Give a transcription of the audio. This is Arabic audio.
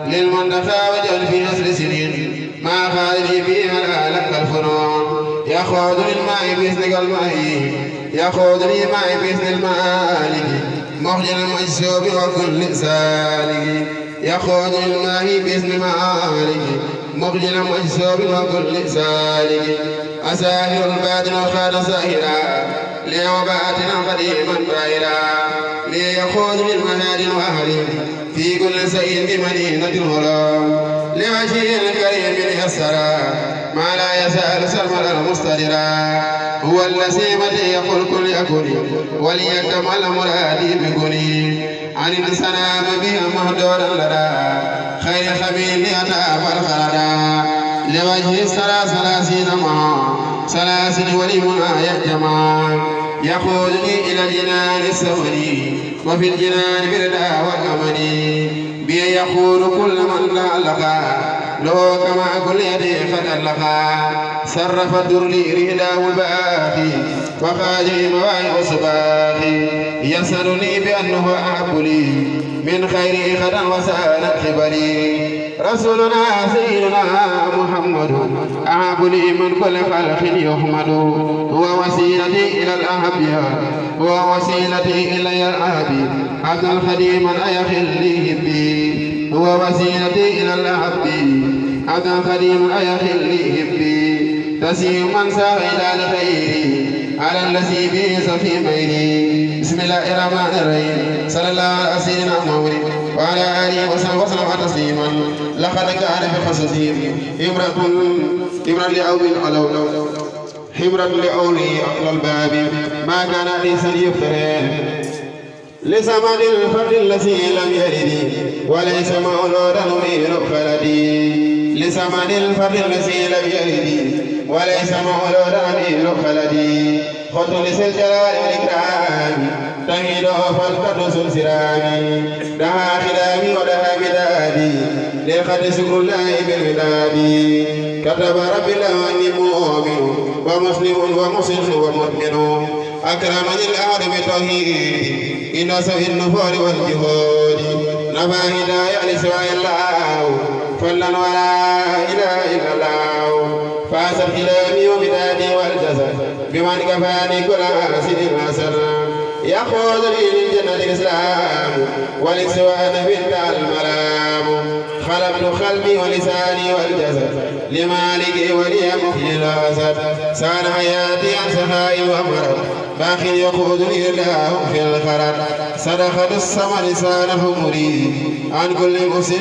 للمنتخى وجل في عشر سنين ما خالدي به من لك الفنون يخوض للماء بإذن الماء يخوض للماء بإذن المالك مخجل المجسوب وكل سالك يخوض للماء بإذن المالك مخجل المجسوب وكل سالك أساهر الباطن وخاد ساهرا لي وباطنا قديما طائرا لي يخوض للمهاد وأهله في كل شيء بمدينة الغرام لوجه الكريم يسرا ما لا يسأل سلما المستدرا هو الذي متى يقول كل يكن وليكمل مرادي بكني عن السلام بها مهدورا لنا خير خبير يتابع الخلدا لوجه الثلاثين معا سلاسل ولمنا يجمع يقودني إلى الجنان السوري وفي الجنان بردا والأمني بي يقول كل من تعلقا لو كما كل يدي قد ألقا صرف الدر لي رهداه الباقي وخاجي مواهب صباحي يسألني بأنه أحب لي من خير غدا وسالت خبري رسولنا سيدنا محمد أحب لي من كل خلق يحمد هو وسيلتي إلى الأحبياء هو وسيلتي إلى الأحبي عبد الخديم أيخليه بي هو وسيلتي إلى الأحبي عبد الخديم أيخليه بي تسير من سار إلى الخير على الذي به في ميري بسم الله الرحمن الرحيم صلى الله على سيدنا محمد وعلى آله وصحبه وسلم تسليما لقد كان في قصصهم إبرة لأولي الألو حبرا لأولي أهل الباب ما كان ليس يفترين لسمد الفرد الذي لم يلد وليس مولودا من خلدي لسمد الفرد الذي لم يلد وليس مولودا من خلدي خذ لس الجلال والإكرام تهيد فالقدس السرام دها خلامي ودها بدادي للقد سكر الله بالوداد كتب رب الله أني مؤمن ومسلم ومسلم ومؤمن أكرمني الأهل بتوحيد إن سوء النفور والجهود نفى هداية لسوى الله فلا ولا إله إلا الله فاسد كلامي وبدادي والجسد بمن كفاني كل أسد الحسن يقود لي للجنة الإسلام ولسوى بنت الملام خلقت قلبي ولساني والجسد لمالك ولي مخي الأسد سان حياتي عن سخاء ومرض باقي يقودني الله في الخرد صدقة السمر سان همري عن كل مسلم